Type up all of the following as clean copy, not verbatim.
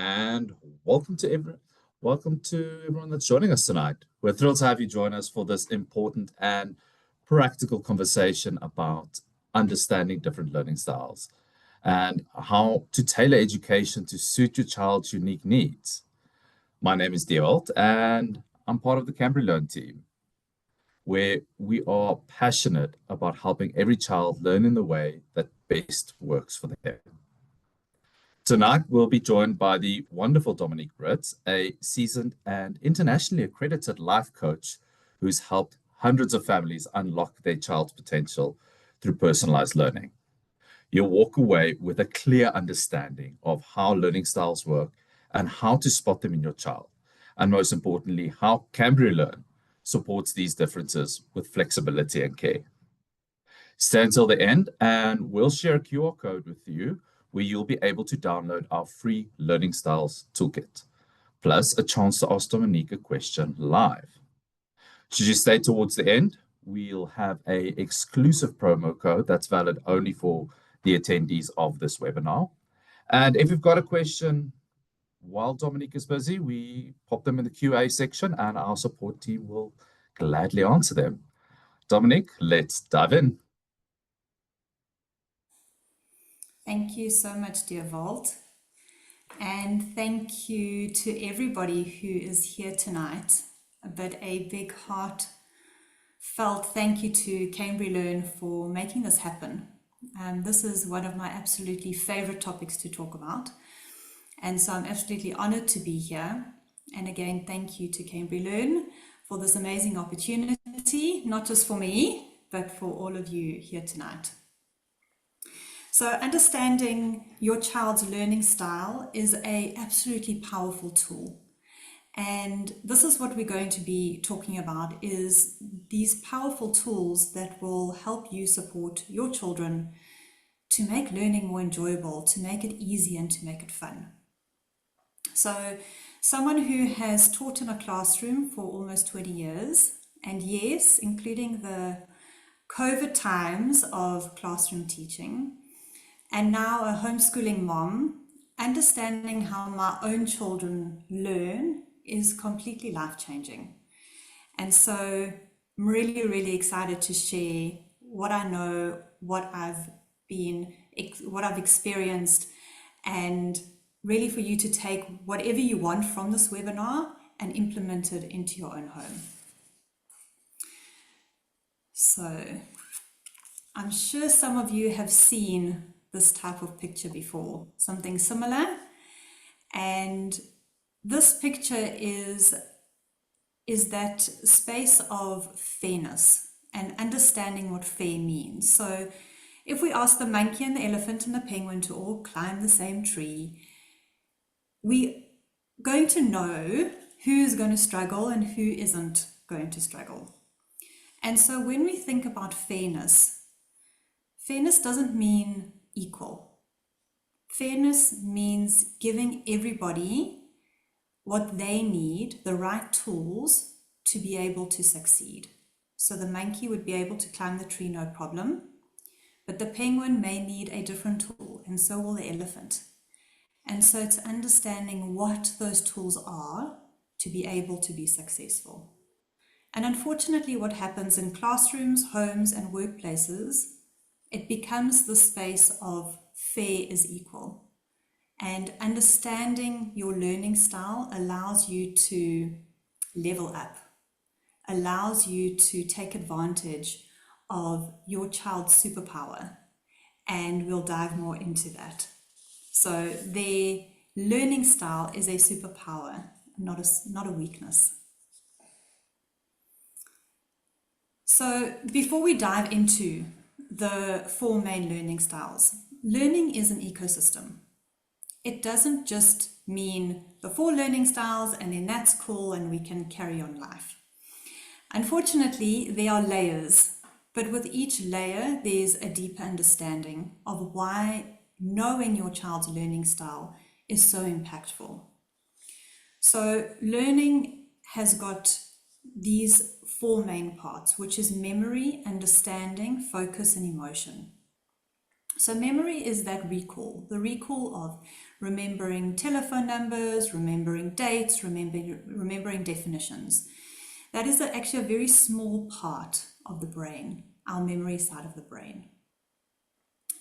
and welcome to everyone that's joining us tonight. We're thrilled to have you join us for this important and practical conversation about understanding different learning styles and how to tailor education to suit your child's unique needs. My name is Dewald, and I'm part of the CambriLearn team, where we are passionate about helping every child learn in the way that best works for them. Tonight, we'll be joined by the wonderful Dominique Brits, a seasoned and internationally accredited life coach who's helped hundreds of families unlock their child's potential through personalized learning. You'll walk away with a clear understanding of how learning styles work and how to spot them in your child, and most importantly, how CambriLearn supports these differences with flexibility and care. Stay until the end, and we'll share a QR code with you where you'll be able to download our free Learning Styles Toolkit, plus a chance to ask Dominique a question live. Should you stay towards the end, we'll have an exclusive promo code that's valid only for the attendees of this webinar. And if you've got a question while Dominique is busy, we pop them in the QA section and our support team will gladly answer them. Dominique, let's dive in. Thank you so much, dear Volt. And thank you to everybody who is here tonight. But a big heartfelt thank you to CambriLearn for making this happen. This is one of my absolutely favorite topics to talk about. And so I'm absolutely honored to be here. And again, thank you to CambriLearn for this amazing opportunity, not just for me, but for all of you here tonight. So understanding your child's learning style is an absolutely powerful tool. And this is what we're going to be talking about, is these powerful tools that will help you support your children to make learning more enjoyable, to make it easy and to make it fun. So someone who has taught in a classroom for almost 20 years, and yes, including the COVID times of classroom teaching, and now a homeschooling mom, understanding how my own children learn is completely life-changing. And so I'm really, really excited to share what I know, what I've experienced, and really for you to take whatever you want from this webinar and implement it into your own home. So I'm sure some of you have seen this type of picture before, something similar. And this picture is that space of fairness and understanding what fair means. So if we ask the monkey and the elephant and the penguin to all climb the same tree, we're going to know who's going to struggle and who isn't going to struggle. And so when we think about fairness doesn't mean equal. Fairness means giving everybody what they need, the right tools to be able to succeed. So the monkey would be able to climb the tree, no problem, but the penguin may need a different tool, and so will the elephant. And so it's understanding what those tools are to be able to be successful. And unfortunately, what happens in classrooms, homes, and workplaces, it becomes the space of fair is equal. And understanding your learning style allows you to level up, allows you to take advantage of your child's superpower. And we'll dive more into that. So their learning style is a superpower, not a weakness. So before we dive into the 4 main learning styles, learning is an ecosystem. It doesn't just mean the 4 learning styles and then that's cool and we can carry on life. Unfortunately, there are layers, but with each layer, there's a deeper understanding of why knowing your child's learning style is so impactful. So learning has got these 4 main parts, which is memory, understanding, focus, and emotion. So memory is that recall, the recall of remembering telephone numbers, remembering dates, remembering definitions. That is actually a very small part of the brain, our memory side of the brain.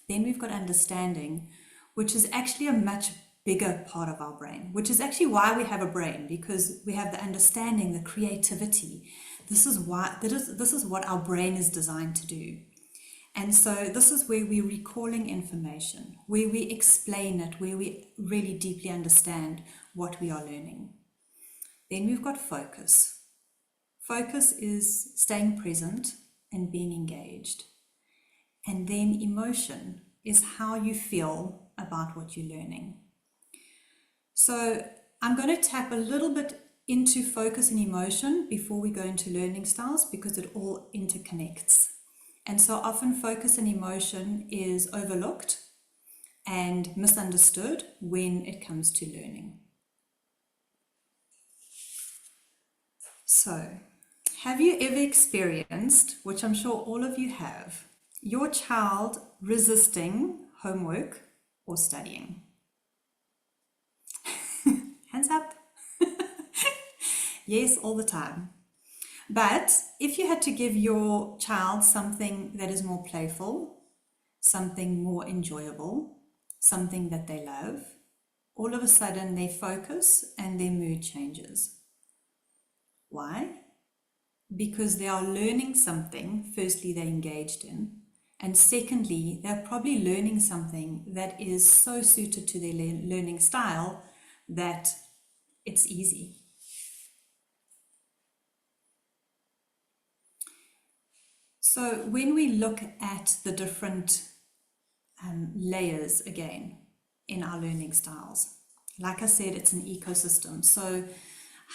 Then we've got understanding, which is actually a much bigger part of our brain, which is actually why we have a brain, because we have the understanding, the creativity. This is what our brain is designed to do. And so this is where we're recalling information, where we explain it, where we really deeply understand what we are learning. Then we've got focus. Focus is staying present and being engaged. And then emotion is how you feel about what you're learning. So I'm going to tap a little bit into focus and emotion before we go into learning styles, because it all interconnects. And so often focus and emotion is overlooked and misunderstood when it comes to learning. So, have you ever experienced, which I'm sure all of you have, your child resisting homework or studying? Hands up. Yes, all the time. But if you had to give your child something that is more playful, something more enjoyable, something that they love, all of a sudden their focus and their mood changes. Why? Because they are learning something, firstly, they're engaged in, and secondly, they're probably learning something that is so suited to their learning style that it's easy. So when we look at the different layers again in our learning styles, like I said, it's an ecosystem. So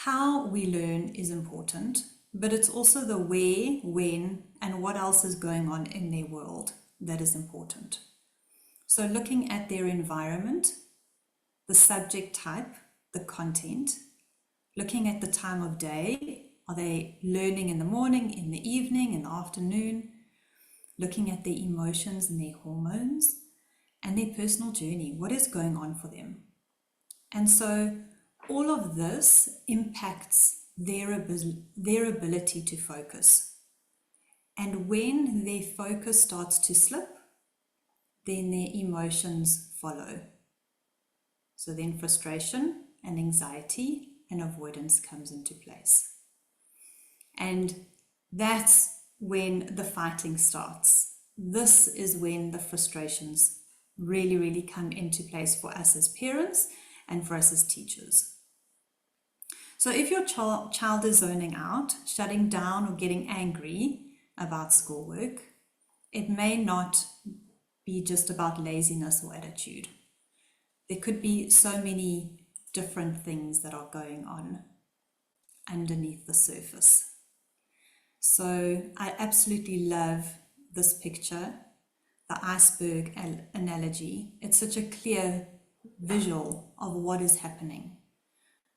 how we learn is important, but it's also the where, when, and what else is going on in their world that is important. So looking at their environment, the subject type, the content, looking at the time of day. Are they learning in the morning, in the evening, in the afternoon? Looking at their emotions and their hormones and their personal journey. What is going on for them? And so all of this impacts their ability to focus. And when their focus starts to slip, then their emotions follow. So then frustration and anxiety and avoidance comes into place. And that's when the fighting starts. This is when the frustrations really, really come into place for us as parents and for us as teachers. So if your child is zoning out, shutting down, or getting angry about schoolwork, it may not be just about laziness or attitude. There could be so many different things that are going on underneath the surface. So I absolutely love this picture, the iceberg analogy. It's such a clear visual of what is happening.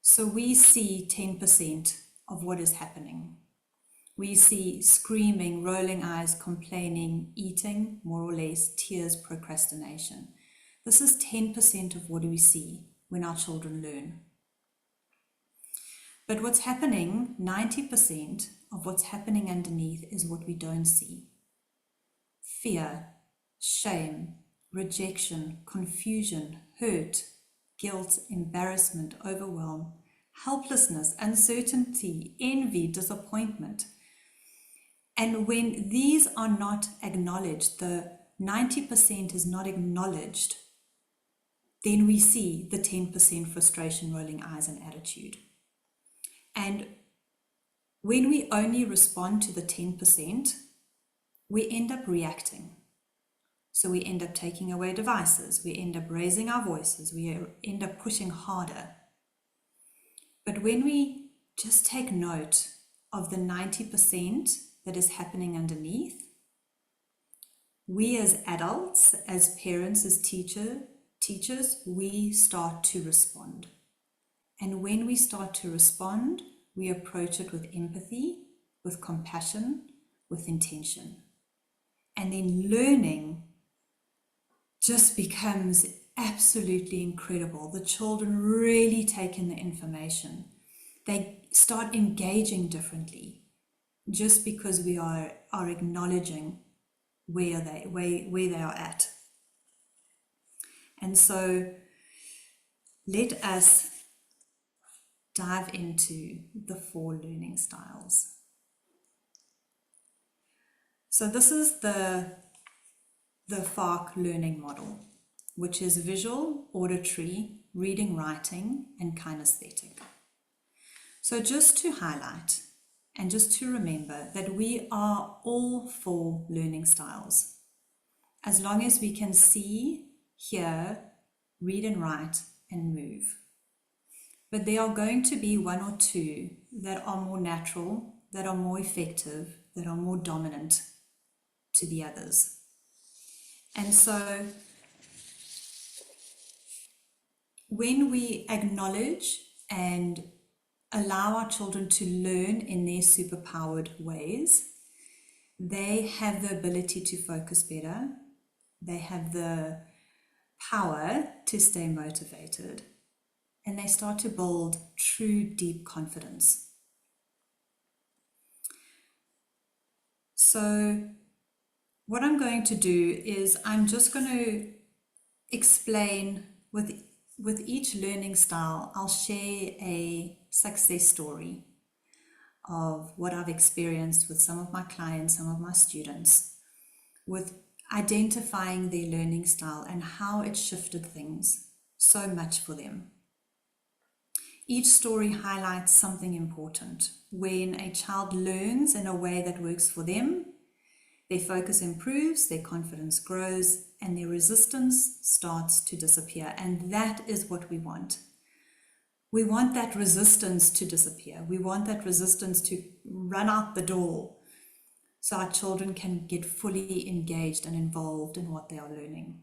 So we see 10% of what is happening. We see screaming, rolling eyes, complaining, eating, more or less, tears, procrastination. This is 10% of what we see when our children learn. But what's happening, 90% of what's happening underneath is what we don't see. Fear, shame, rejection, confusion, hurt, guilt, embarrassment, overwhelm, helplessness, uncertainty, envy, disappointment. And when these are not acknowledged, the 90% is not acknowledged, then we see the 10% frustration, rolling eyes, and attitude. And when we only respond to the 10%, we end up reacting. So we end up taking away devices, we end up raising our voices, we end up pushing harder. But when we just take note of the 90% that is happening underneath, we as adults, as parents, as teachers, we start to respond. And when we start to respond, we approach it with empathy, with compassion, with intention. And then learning just becomes absolutely incredible. The children really take in the information. They start engaging differently just because we are acknowledging where they are at. And so let us dive into the 4 learning styles. So this is the VARK learning model, which is visual, auditory, reading, writing, and kinesthetic. So just to highlight and just to remember that we are all 4 learning styles. As long as we can see, hear, read and write, and move. But there are going to be 1 or 2 that are more natural, that are more effective, that are more dominant to the others. And so when we acknowledge and allow our children to learn in their superpowered ways, they have the ability to focus better. They have the power to stay motivated, and they start to build true deep confidence. So what I'm going to do is I'm just going to explain with each learning style. I'll share a success story of what I've experienced with some of my clients, some of my students, with identifying their learning style and how it shifted things so much for them. Each story highlights something important. When a child learns in a way that works for them, their focus improves, their confidence grows, and their resistance starts to disappear. And that is what we want. We want that resistance to disappear. We want that resistance to run out the door so our children can get fully engaged and involved in what they are learning.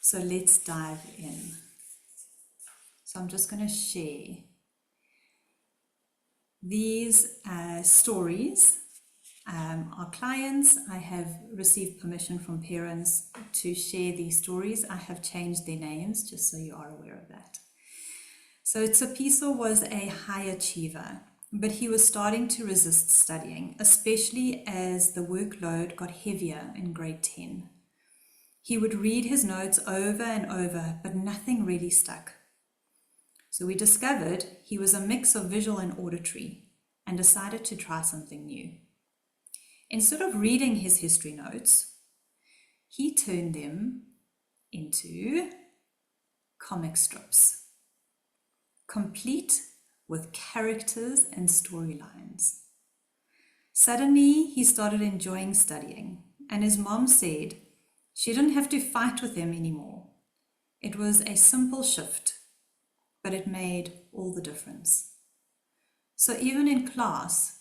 So let's dive in. So I'm just going to share these stories. Our clients, I have received permission from parents to share these stories. I have changed their names just so you are aware of that. So Tsapiso was a high achiever, but he was starting to resist studying, especially as the workload got heavier in grade 10. He would read his notes over and over, but nothing really stuck. So we discovered he was a mix of visual and auditory and decided to try something new. Instead of reading his history notes, he turned them into comic strips, complete with characters and storylines. Suddenly, he started enjoying studying, and his mom said she didn't have to fight with him anymore. It was a simple shift, but it made all the difference. So even in class,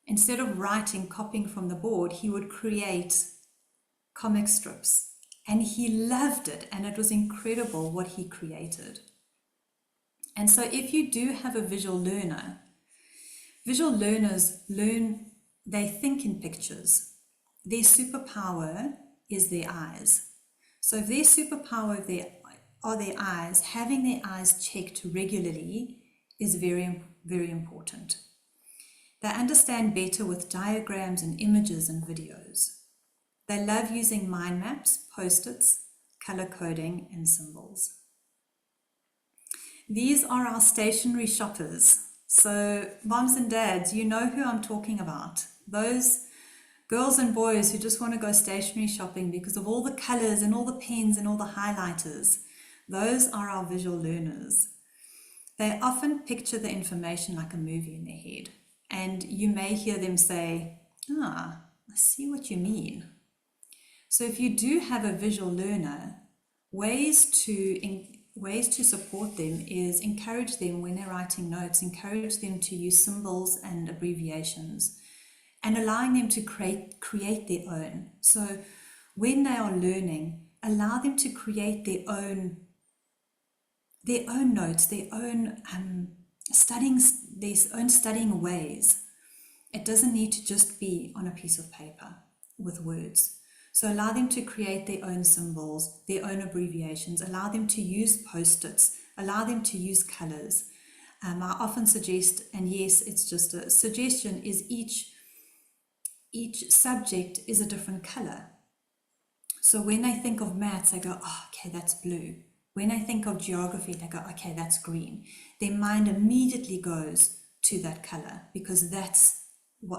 instead of writing, copying from the board, he would create comic strips, and he loved it, and it was incredible what he created. And so if you do have a visual learners learn, they think in pictures. Their superpower is their eyes. So if their superpower are their eyes, having their eyes checked regularly is very, very important. They understand better with diagrams and images and videos. They love using mind maps, post-its, color coding, and symbols. These are our stationery shoppers. So moms and dads, you know who I'm talking about. Those girls and boys who just want to go stationery shopping because of all the colors and all the pens and all the highlighters. Those are our visual learners. They often picture the information like a movie in their head. And you may hear them say, I see what you mean. So if you do have a visual learner, ways to support them is encourage them when they're writing notes, encourage them to use symbols and abbreviations, and allowing them to create their own. So when they are learning, allow them to create their own notes, their own studying ways. It doesn't need to just be on a piece of paper with words. So allow them to create their own symbols, their own abbreviations, allow them to use post-its, allow them to use colors. I often suggest, and yes, it's just a suggestion, is each subject is a different color. So when I think of maths, I go, oh, okay, that's blue. When I think of geography, they go, okay, that's green. Their mind immediately goes to that color because that's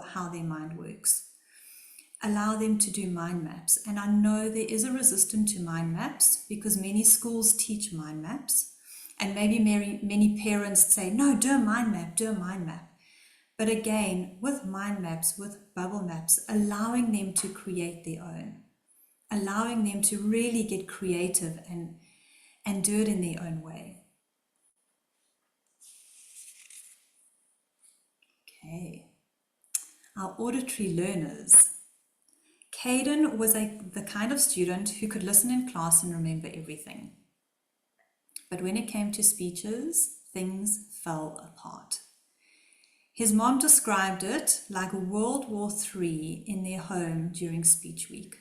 how their mind works. Allow them to do mind maps. And I know there is a resistance to mind maps because many schools teach mind maps. And maybe many parents say, no, do a mind map, do a mind map. But again, with mind maps, with bubble maps, allowing them to create their own, allowing them to really get creative and do it in their own way. Okay, our auditory learners. Caden was the kind of student who could listen in class and remember everything. But when it came to speeches, things fell apart. His mom described it like World War III in their home during speech week.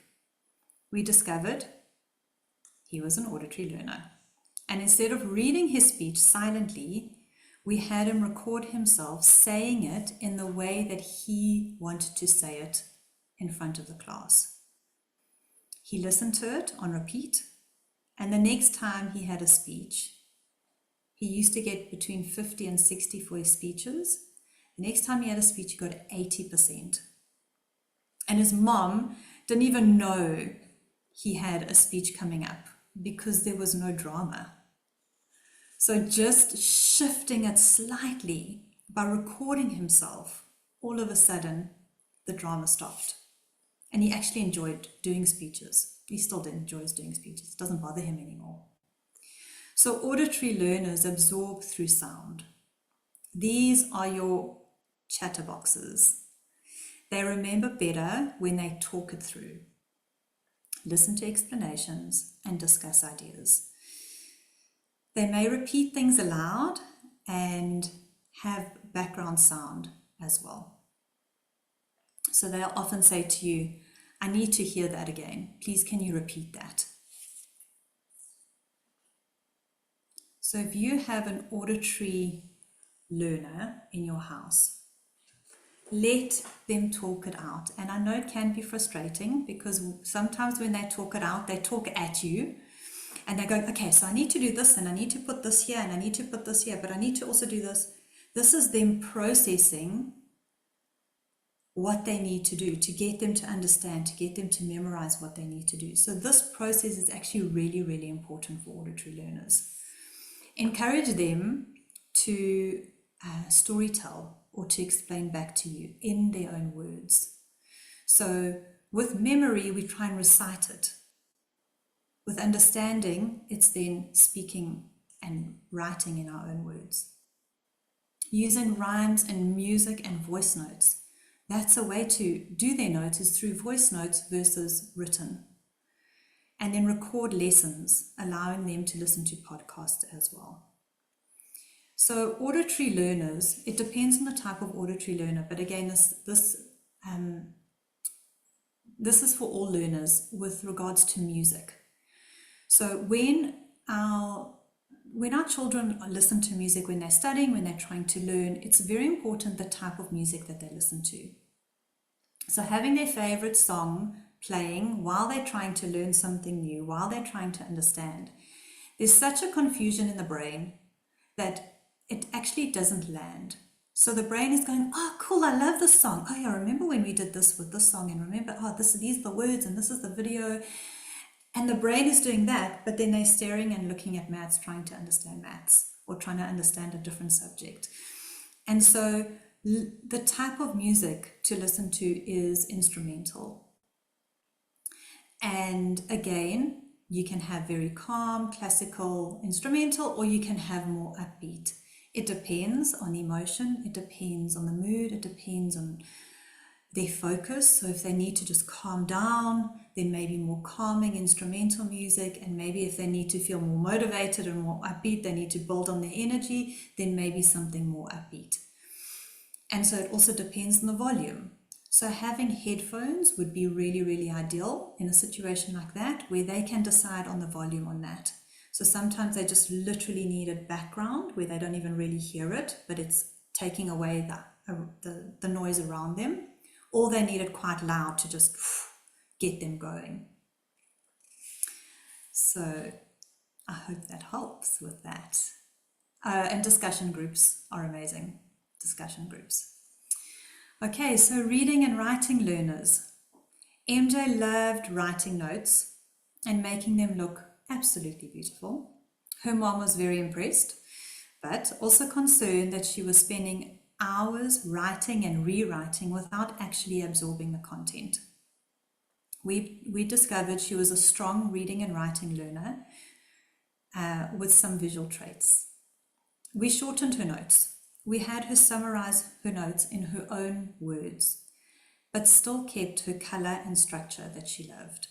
We discovered he was an auditory learner. And instead of reading his speech silently, we had him record himself saying it in the way that he wanted to say it in front of the class. He listened to it on repeat, and the next time he had a speech, he used to get between 50 and 60 for his speeches. The next time he had a speech, he got 80%. And his mom didn't even know he had a speech coming up because there was no drama. So just shifting it slightly by recording himself, all of a sudden, the drama stopped. And he actually enjoyed doing speeches. He still enjoys doing speeches. It doesn't bother him anymore. So auditory learners absorb through sound. These are your chatterboxes. They remember better when they talk it through, listen to explanations, and discuss ideas. They may repeat things aloud and have background sound as well. So they'll often say to you, I need to hear that again. Please, can you repeat that? So if you have an auditory learner in your house, let them talk it out. And I know it can be frustrating because sometimes when they talk it out, they talk at you and they go, okay, so I need to do this and I need to put this here and I need to put this here, but I need to also do this. This is them processing what they need to do to get them to understand, to get them to memorize what they need to do. So this process is actually really, really important for auditory learners. Encourage them to storytell or to explain back to you in their own words. So with memory, we try and recite it. With understanding, it's then speaking and writing in our own words. Using rhymes and music and voice notes. That's a way to do their notes is through voice notes versus written. And then record lessons, allowing them to listen to podcasts as well. So auditory learners, it depends on the type of auditory learner, but again, this is for all learners with regards to music. So when our children listen to music, when they're studying, when they're trying to learn, it's very important the type of music that they listen to. So having their favorite song playing while they're trying to learn something new, while they're trying to understand, there's such a confusion in the brain that it actually doesn't land. So the brain is going, oh, cool, I love this song. Oh yeah, remember when we did this with this song, and remember, oh, these are the words and this is the video. And the brain is doing that, but then they're staring and looking at maths, trying to understand maths or trying to understand a different subject. And so the type of music to listen to is instrumental. And again, you can have very calm, classical, instrumental, or you can have more upbeat. It depends on emotion, it depends on the mood, it depends on their focus. So if they need to just calm down, then maybe more calming instrumental music, and maybe if they need to feel more motivated and more upbeat, they need to build on their energy, then maybe something more upbeat. And so it also depends on the volume. So having headphones would be really, really ideal in a situation like that, where they can decide on the volume on that. So sometimes they just literally need a background where they don't even really hear it, but it's taking away the noise around them, or they need it quite loud to just get them going. So I hope that helps with that. And discussion groups are amazing. Discussion groups. Okay, so reading and writing learners. MJ loved writing notes and making them look absolutely beautiful. Her mom was very impressed, but also concerned that she was spending hours writing and rewriting without actually absorbing the content. We discovered she was a strong reading and writing learner with some visual traits. We shortened her notes. We had her summarize her notes in her own words, but still kept her color and structure that she loved.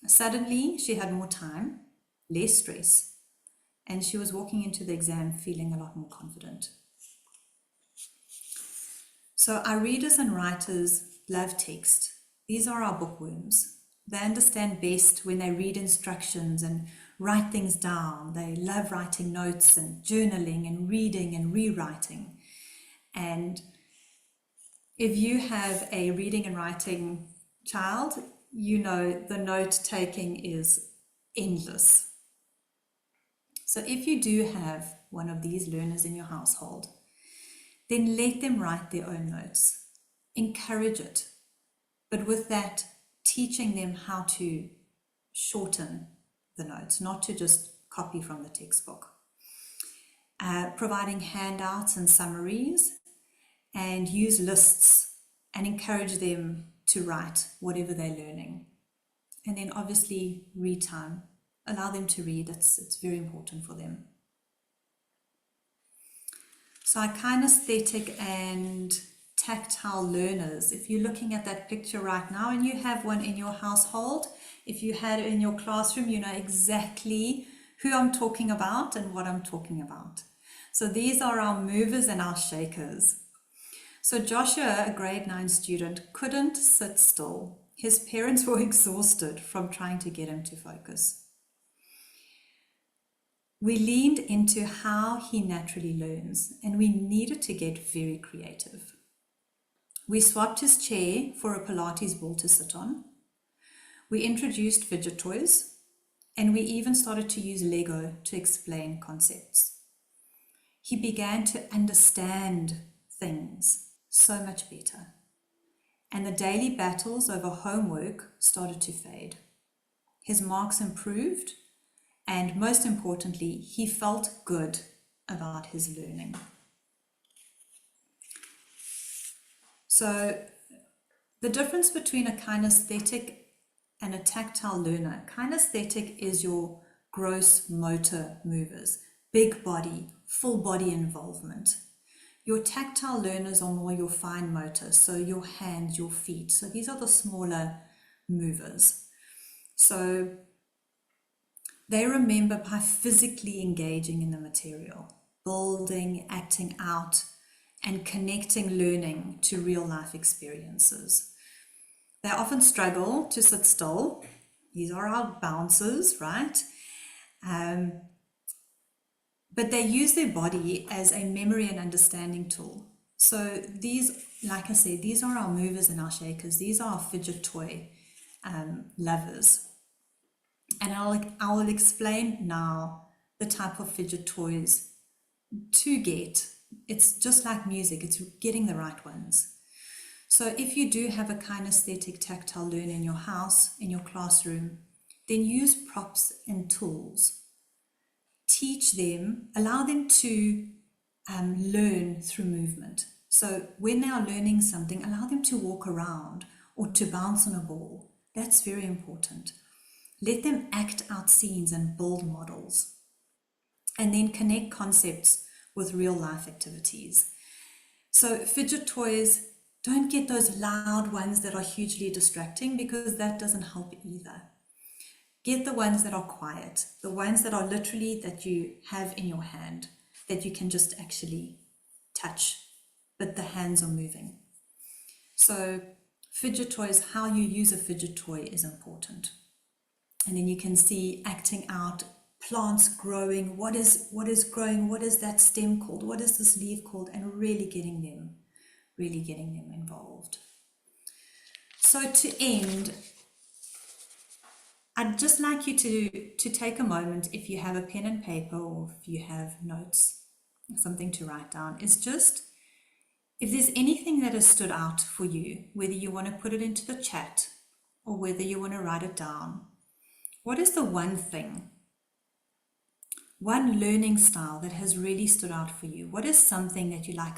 Suddenly, she had more time, less stress, and she was walking into the exam feeling a lot more confident. So our readers and writers love text. These are our bookworms. They understand best when they read instructions and write things down. They love writing notes and journaling and reading and rewriting. And if you have a reading and writing child, you know the note taking is endless. So if you do have one of these learners in your household, then let them write their own notes. Encourage it. But with that, teaching them how to shorten the notes, not to just copy from the textbook. Providing handouts and summaries, and use lists and encourage them to write whatever they're learning. And then obviously read time. Allow them to read. It's very important for them. So our kinesthetic and tactile learners, if you're looking at that picture right now and you have one in your household, if you had it in your classroom, you know exactly who I'm talking about and what I'm talking about. So these are our movers and our shakers. So Joshua, a grade 9 student, couldn't sit still. His parents were exhausted from trying to get him to focus. We leaned into how he naturally learns, and we needed to get very creative. We swapped his chair for a Pilates ball to sit on. We introduced fidget toys, and we even started to use Lego to explain concepts. He began to understand things so much better, and the daily battles over homework started to fade. His marks improved, and most importantly, he felt good about his learning. So the difference between a kinesthetic and a tactile learner: kinesthetic is your gross motor movers, big body, full body involvement. Your tactile learners are more your fine motor, so your hands, your feet. So these are the smaller movers. So they remember by physically engaging in the material, building, acting out, and connecting learning to real life experiences. They often struggle to sit still. These are our bouncers, right? But they use their body as a memory and understanding tool. So these, like I said, these are our movers and our shakers. These are our fidget toy lovers. And I will explain now the type of fidget toys to get. It's just like music, it's getting the right ones. So if you do have a kinesthetic tactile learner in your house, in your classroom, then use props and tools. Teach them, allow them to learn through movement. So when they are learning something, allow them to walk around or to bounce on a ball. That's very important. Let them act out scenes and build models. And then connect concepts with real life activities. So fidget toys, don't get those loud ones that are hugely distracting, because that doesn't help either. Get the ones that are quiet, the ones that are literally that you have in your hand, that you can just actually touch, but the hands are moving. So fidget toys, how you use a fidget toy is important. And then you can see acting out, plants growing, what is growing, what is that stem called, what is this leaf called, and really getting them involved. So to end, I'd just like you to take a moment, if you have a pen and paper or if you have notes, something to write down, is just, if there's anything that has stood out for you, whether you want to put it into the chat or whether you want to write it down, what is the one thing, one learning style that has really stood out for you? What is something that you like,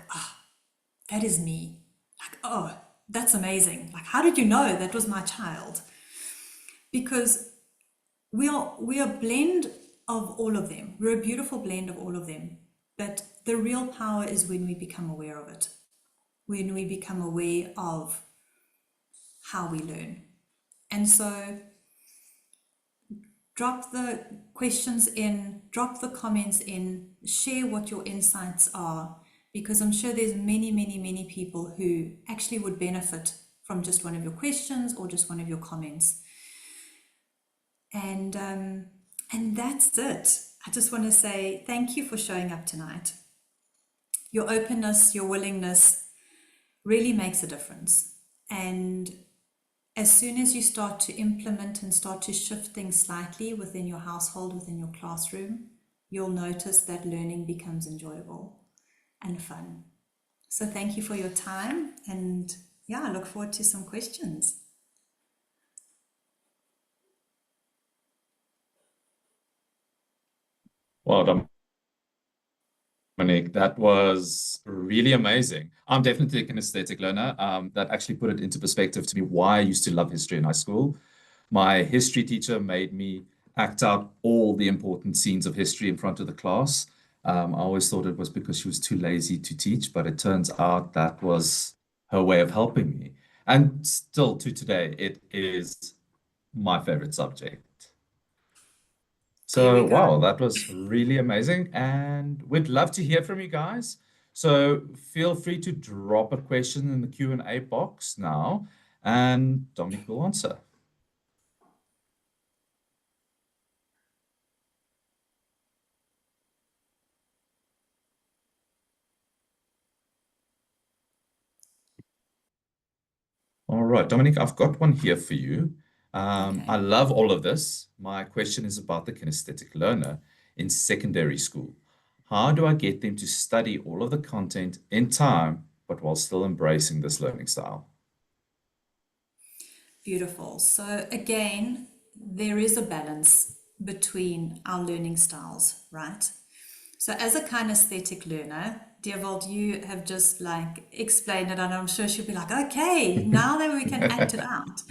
that is me? Like, oh, that's amazing. Like, how did you know that was my child? Because we are a blend of all of them. We're a beautiful blend of all of them. But the real power is when we become aware of it, when we become aware of how we learn. And so drop the questions in, drop the comments in, share what your insights are, because I'm sure there's many people who actually would benefit from just one of your questions or just one of your comments. And that's it. I just want to say thank you for showing up tonight. Your openness, your willingness really makes a difference. And as soon as you start to implement and start to shift things slightly within your household, within your classroom, you'll notice that learning becomes enjoyable and fun. So thank you for your time, and I look forward to some questions. Well, Dominic, that was really amazing. I'm definitely a kinesthetic learner. That actually put it into perspective to me why I used to love history in high school. My history teacher made me act out all the important scenes of history in front of the class. I always thought it was because she was too lazy to teach, but it turns out that was her way of helping me. And still to today, it is my favorite subject. There we So, go. wow, that was really amazing. And we'd love to hear from you guys. So feel free to drop a question in the Q&A box now, and Dominic will answer. All right, Dominic, I've got one here for you. Okay. I love all of this. My question is about the kinesthetic learner in secondary school. How do I get them to study all of the content in time, but while still embracing this learning style? Beautiful. So again, there is a balance between our learning styles, right? So as a kinesthetic learner, Deerwold, you have just like explained it, and I'm sure she'll be like, okay, now that we can act it out.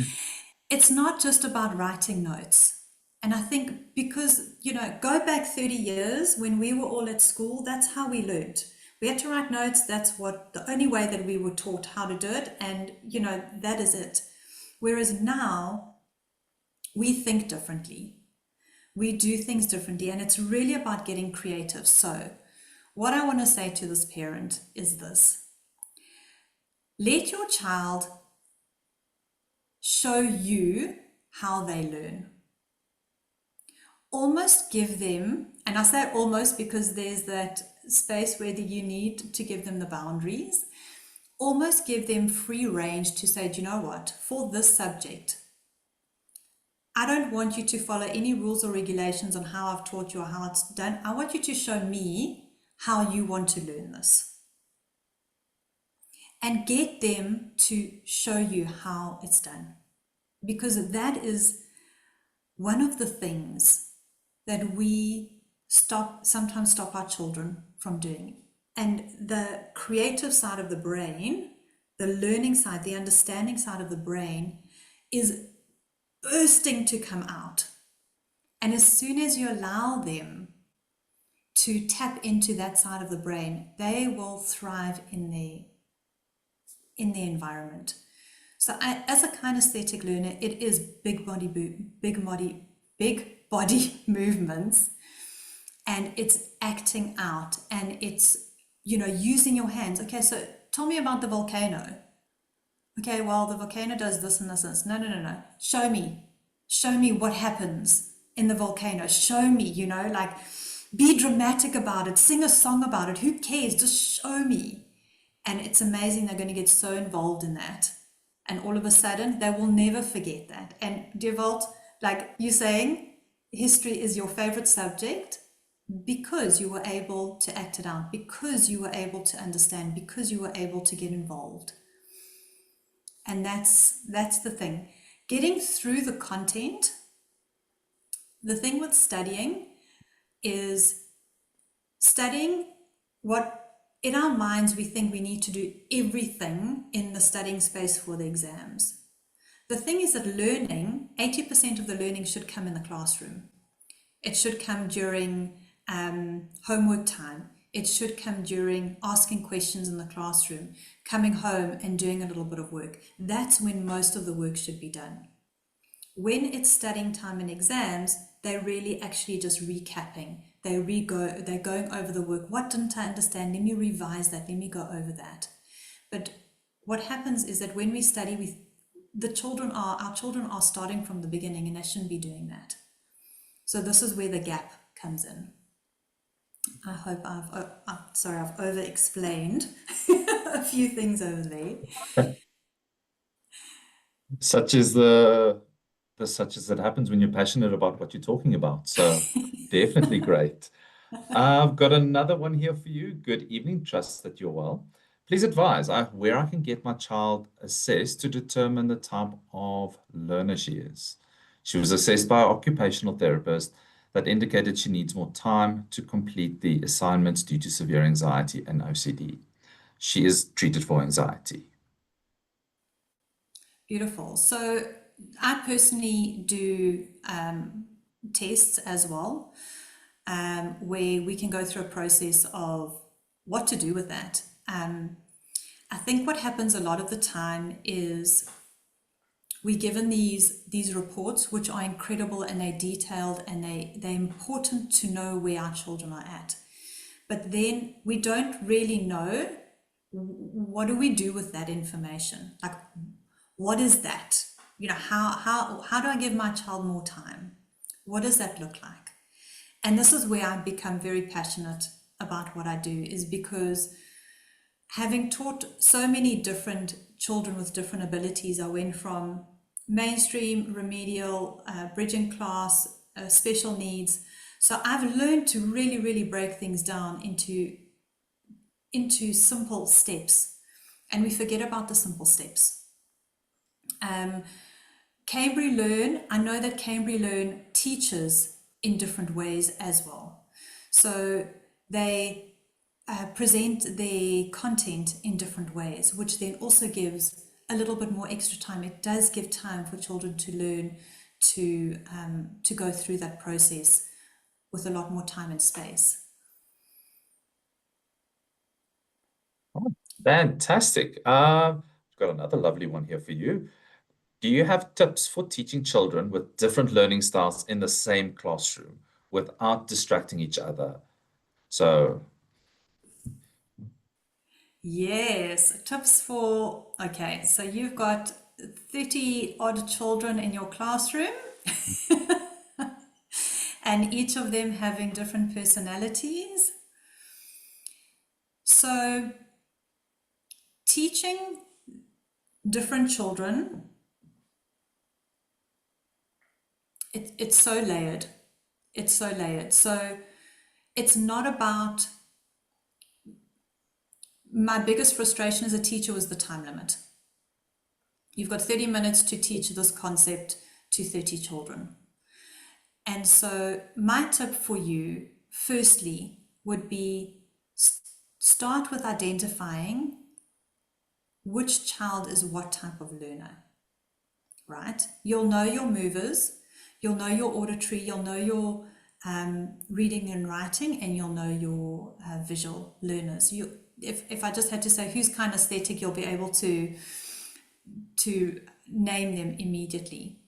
It's not just about writing notes. And I think because, go back 30 years when we were all at school, that's how we learned. We had to write notes. That's the only way that we were taught how to do it. And, that is it. Whereas now we think differently. We do things differently, and it's really about getting creative. So what I want to say to this parent is this: let your child show you how they learn. Almost give them, and I say almost because there's that space where you need to give them the boundaries, almost give them free range to say, do you know what, for this subject, I don't want you to follow any rules or regulations on how I've taught you or how it's done. I want you to show me how you want to learn this. And get them to show you how it's done. Because that is one of the things that we sometimes stop our children from doing. And the creative side of the brain, the learning side, the understanding side of the brain is bursting to come out. And as soon as you allow them to tap into that side of the brain, they will thrive in the environment. So as a kinesthetic learner, it is big body movements, and it's acting out, and it's using your hands. Okay, so tell me about the volcano. okay, well, the volcano does this and this and this. No, no, no, no. Show me. Show me what happens in the volcano. Show me, like be dramatic about it. Sing a song about it. Who cares? Just show me. And it's amazing. They're going to get so involved in that. And all of a sudden, they will never forget that. And Devolt, like you saying, history is your favorite subject because you were able to act it out, because you were able to understand, because you were able to get involved. And that's the thing. Getting through the content, the thing with studying is studying what in our minds we think we need to do everything in the studying space for the exams. The thing is that learning, 80% of the learning should come in the classroom. It should come during homework time. It should come during asking questions in the classroom, coming home and doing a little bit of work. That's when most of the work should be done. When it's studying time and exams, they're really actually just recapping. They're going over the work. What didn't I understand? Let me revise that. Let me go over that. But what happens is that when we study, our children are starting from the beginning, and they shouldn't be doing that. So this is where the gap comes in. I hope I've over-explained a few things over there. Such as such as it happens when you're passionate about what you're talking about. So definitely great. I've got another one here for you. Good evening. Trust that you're well. Please advise where I can get my child assessed to determine the type of learner she is. She was assessed by an occupational therapist that indicated she needs more time to complete the assignments due to severe anxiety and OCD. She is treated for anxiety. Beautiful. So I personally do tests as well, where we can go through a process of what to do with that. I think what happens a lot of the time is we're given these reports, which are incredible and they're detailed and they're important to know where our children are at. But then we don't really know what do we do with that information. Like, what is that? How do I give my child more time? What does that look like? And this is where I've become very passionate about what I do, is because having taught so many different children with different abilities, I went from mainstream, remedial, bridging class, special needs. So I've learned to really, really break things down into simple steps, and we forget about the simple steps. CambriLearn, I know that CambriLearn teaches in different ways as well. So they present their content in different ways, which then also gives a little bit more extra time. It does give time for children to learn to go through that process with a lot more time and space. Oh, fantastic. I've got another lovely one here for you. Do you have tips for teaching children with different learning styles in the same classroom without distracting each other? So, Yes, okay, so you've got 30 odd children in your classroom, and each of them having different personalities. So teaching different children, it's so layered. It's so layered. So it's not about, my biggest frustration as a teacher was the time limit. You've got 30 minutes to teach this concept to 30 children. And so my tip for you, firstly, would be start with identifying which child is what type of learner, right? You'll know your movers, you'll know your auditory, you'll know your reading and writing, and you'll know your visual learners. If I just had to say who's kinesthetic, you'll be able to name them immediately.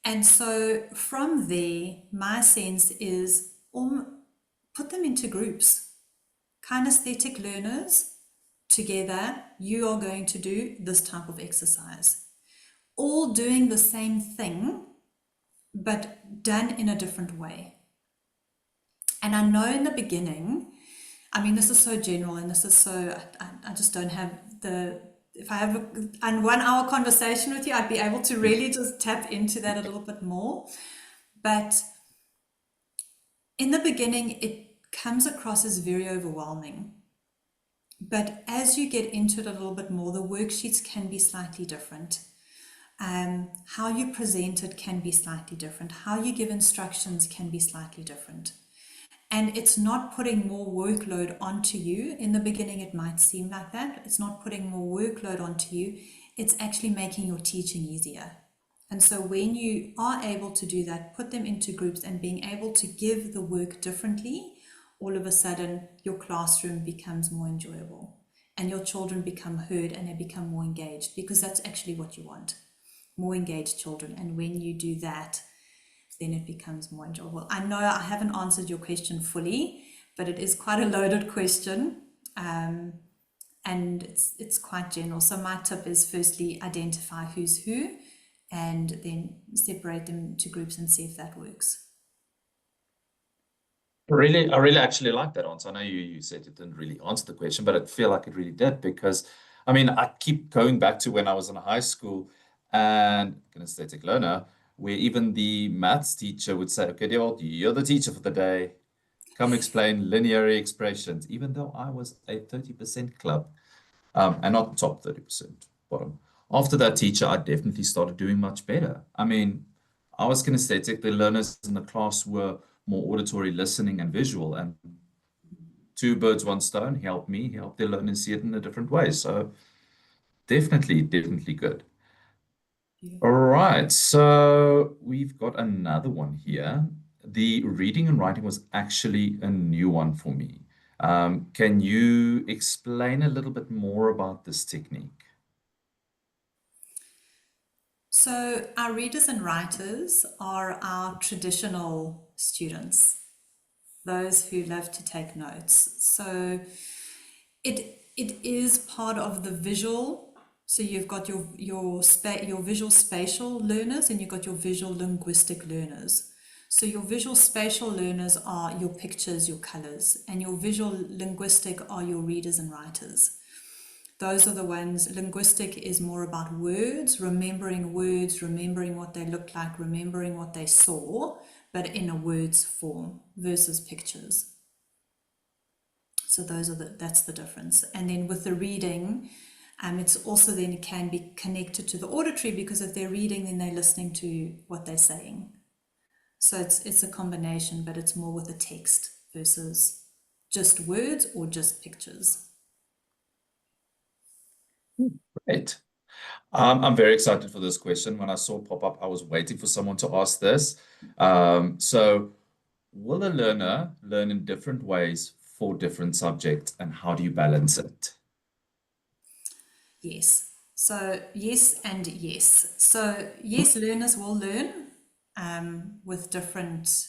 And so from there, my sense is put them into groups. Kinesthetic learners together, you are going to do this type of exercise. All doing the same thing, but done in a different way. And I know in the beginning, I mean, this is so general and this is so, I just don't have the, if I have a 1 hour conversation with you, I'd be able to really just tap into that a little bit more. But in the beginning, it comes across as very overwhelming. But as you get into it a little bit more, the worksheets can be slightly different. How you present it can be slightly different. How you give instructions can be slightly different. And it's not putting more workload onto you. In the beginning, it might seem like that. It's not putting more workload onto you. It's actually making your teaching easier. And so when you are able to do that, put them into groups and being able to give the work differently, all of a sudden your classroom becomes more enjoyable and your children become heard and they become more engaged, because that's actually what you want, more engaged children. And when you do that, then it becomes more enjoyable. I know I haven't answered your question fully, but it is quite a loaded question. And it's quite general. So my tip is firstly identify who's who and then separate them to groups and see if that works. I really actually like that answer. I know you said it didn't really answer the question, but I feel like it really did, because I mean, I keep going back to when I was in high school and kinesthetic learner, where even the maths teacher would say, okay, you're the teacher for the day. Come explain linear expressions, even though I was a 30% club, and not top 30%, bottom. After that teacher, I definitely started doing much better. I mean, I was kinesthetic, the learners in the class were more auditory, listening, and visual, and two birds, one stone, helped me, help the learners see it in a different way. So definitely good. Yeah. All right, so we've got another one here. The reading and writing was actually a new one for me. Can you explain a little bit more about this technique? So our readers and writers are our traditional students, those who love to take notes. So it is part of the visual. So you've got your visual spatial learners and you've got your visual linguistic learners. So your visual spatial learners are your pictures, your colors, and your visual linguistic are your readers and writers. Those are the ones. Linguistic is more about words, remembering what they look like, remembering what they saw, but in a words form versus pictures. So that's the difference. And then with the reading, it's also then it can be connected to the auditory, because if they're reading, then they're listening to what they're saying. So it's a combination, but it's more with the text versus just words or just pictures. Great. I'm very excited for this question. When I saw pop up, I was waiting for someone to ask this. So will a learner learn in different ways for different subjects, and how do you balance it? Yes. So yes and yes. So yes, learners will learn with different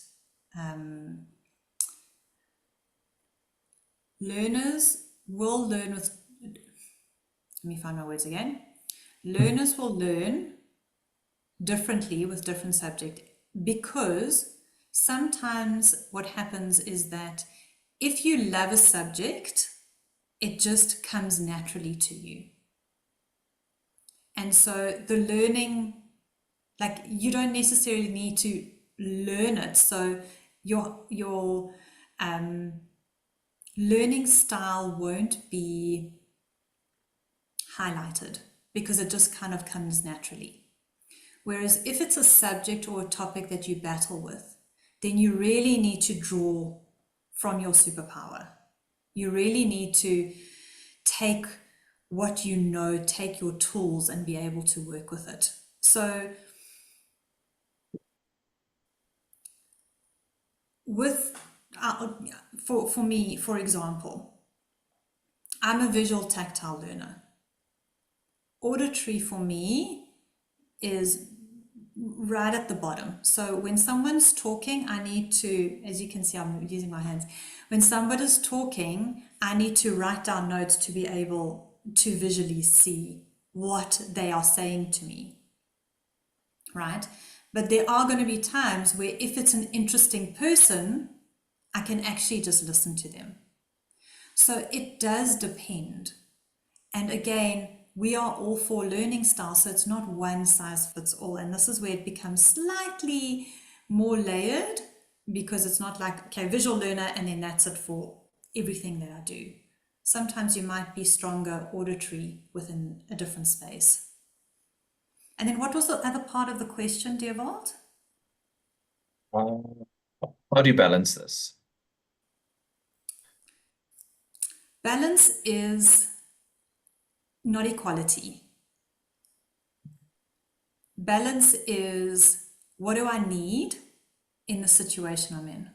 learners will learn with, let me find my words again. Learners will learn differently with different subject, because sometimes what happens is that if you love a subject, it just comes naturally to you. And so the learning, like you don't necessarily need to learn it. So your learning style won't be highlighted, because it just kind of comes naturally. Whereas if it's a subject or a topic that you battle with, then you really need to draw from your superpower. You really need to take what you know, take your tools and be able to work with it. So with for me, for example, I'm a visual tactile learner. Auditory for me is right at the bottom. So when someone's talking, I need to, as you can see, I'm using my hands. When somebody's talking, I need to write down notes to be able to visually see what they are saying to me, right? But there are going to be times where if it's an interesting person, I can actually just listen to them. So it does depend. And again, we are all for learning styles, so it's not one size fits all. And this is where it becomes slightly more layered, because it's not like, okay, visual learner, and then that's it for everything that I do. Sometimes you might be stronger auditory within a different space. And then what was the other part of the question, dear Walt? How do you balance this? Balance is not equality. Balance is, what do I need in the situation I'm in?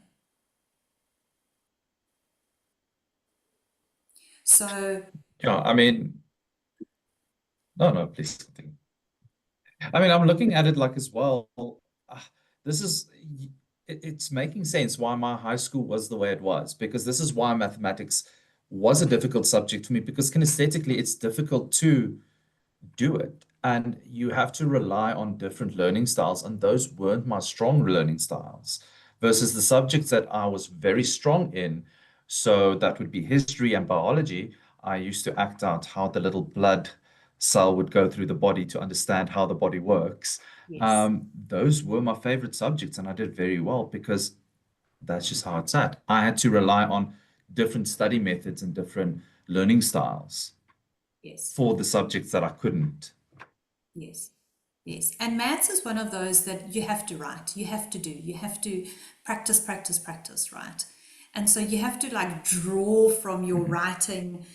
So, Yeah, I mean, no, please continue. I mean, I'm looking at it like as well. This is, it's making sense why my high school was the way it was, because this is why mathematics was a difficult subject for me, because kinesthetically it's difficult to do it. And you have to rely on different learning styles. And those weren't my strong learning styles versus the subjects that I was very strong in. So that would be history and biology. I used to act out how the little blood cell would go through the body to understand how the body works. yes, Those were my favorite subjects, and I did very well because that's just how it's at. I had to rely on different study methods and different learning styles yes, for the subjects that I couldn't. yes, yes. And maths is one of those that you have to write, you have to do, you have to practice, practice, practice, right? And so you have to like draw from your Mhm. writing,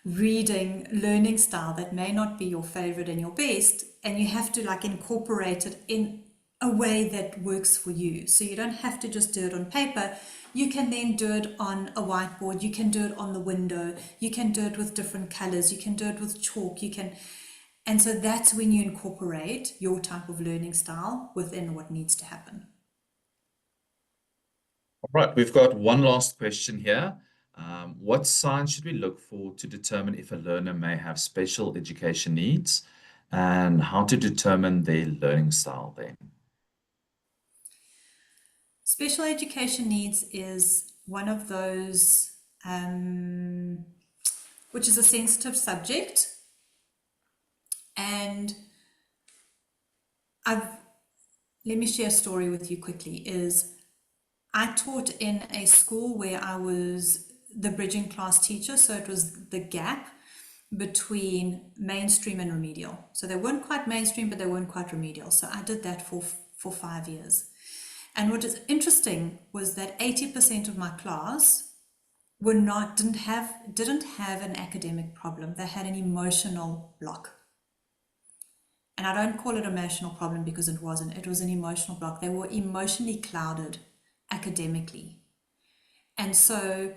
reading, learning style that may not be your favorite and your best, and you have to like incorporate it in a way that works for you. So you don't have to just do it on paper. You can then do it on a whiteboard, you can do it on the window, you can do it with different colors, you can do it with chalk, you can, and so that's when you incorporate your type of learning style within what needs to happen. All right, we've got one last question here. What signs should we look for to determine if a learner may have special education needs, and how to determine their learning style then? Special education needs is one of those, which is a sensitive subject. And I've, let me share a story with you quickly. Is I taught in a school where I was the bridging class teacher, so it was the gap between mainstream and remedial. So they weren't quite mainstream, but they weren't quite remedial. So I did that for 5 years. And what is interesting was that 80% of my class were not didn't have an academic problem. They had an emotional block. And I don't call it emotional problem because it wasn't. It was an emotional block. They were emotionally clouded academically. And so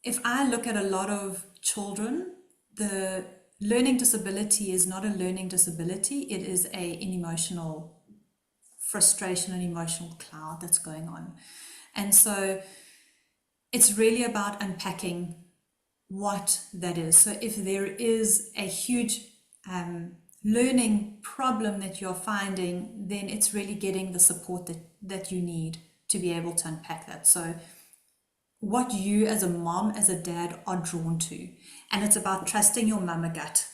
if I look at a lot of children, the learning disability is not a learning disability. It is an emotional frustration and emotional cloud that's going on. And so it's really about unpacking what that is. So if there is a huge learning problem that you're finding, then it's really getting the support that you need to be able to unpack that. So what you as a mom, as a dad are drawn to, and it's about trusting your mama gut.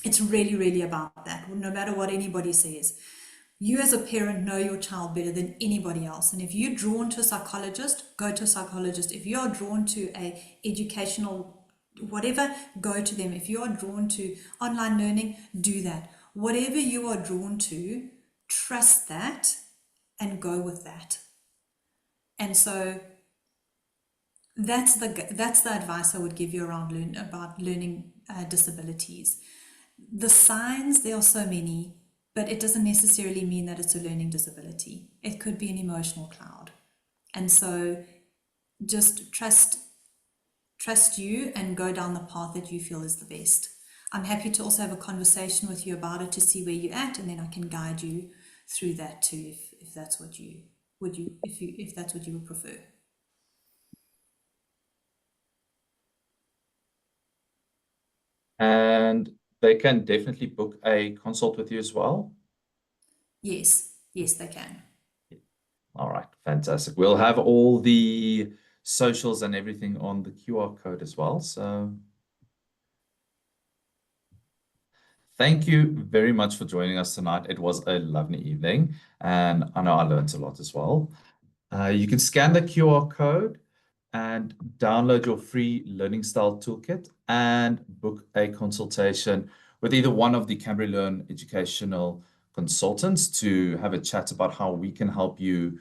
It's really, really about that, no matter what anybody says. You as a parent know your child better than anybody else. And if you're drawn to a psychologist, go to a psychologist. If you are drawn to a educational whatever, go to them. If you are drawn to online learning, do that. Whatever you are drawn to, trust that and go with that. And so that's the advice I would give you around learning disabilities. The signs, there are so many, but it doesn't necessarily mean that it's a learning disability. It could be an emotional cloud. And so just trust you and go down the path that you feel is the best. I'm happy to also have a conversation with you about it to see where you're at, and then I can guide you through that too, if that's what you if that's what you would prefer. And they can definitely book a consult with you as well. Yes, yes, they can. All right, fantastic. We'll have all the socials and everything on the QR code as well. So thank you very much for joining us tonight. It was a lovely evening, and I know I learned a lot as well. You can scan the QR code and download your free learning style toolkit and book a consultation with either one of the CambriLearn educational consultants to have a chat about how we can help you,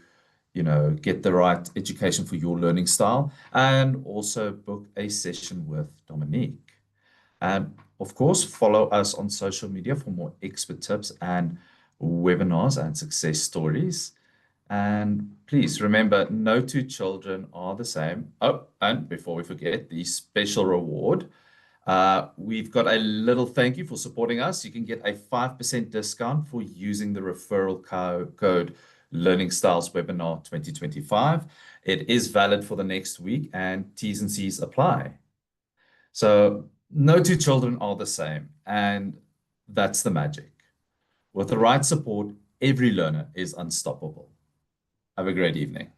get the right education for your learning style, and also book a session with Dominique. And of course, follow us on social media for more expert tips and webinars and success stories. And please remember, no two children are the same. Oh, and before we forget, the special reward. We've got a little thank you for supporting us. You can get a 5% discount for using the referral code Learning Styles Webinar 2025. It is valid for the next week, and T's and C's apply. So no two children are the same, and that's the magic. With the right support, every learner is unstoppable. Have a great evening.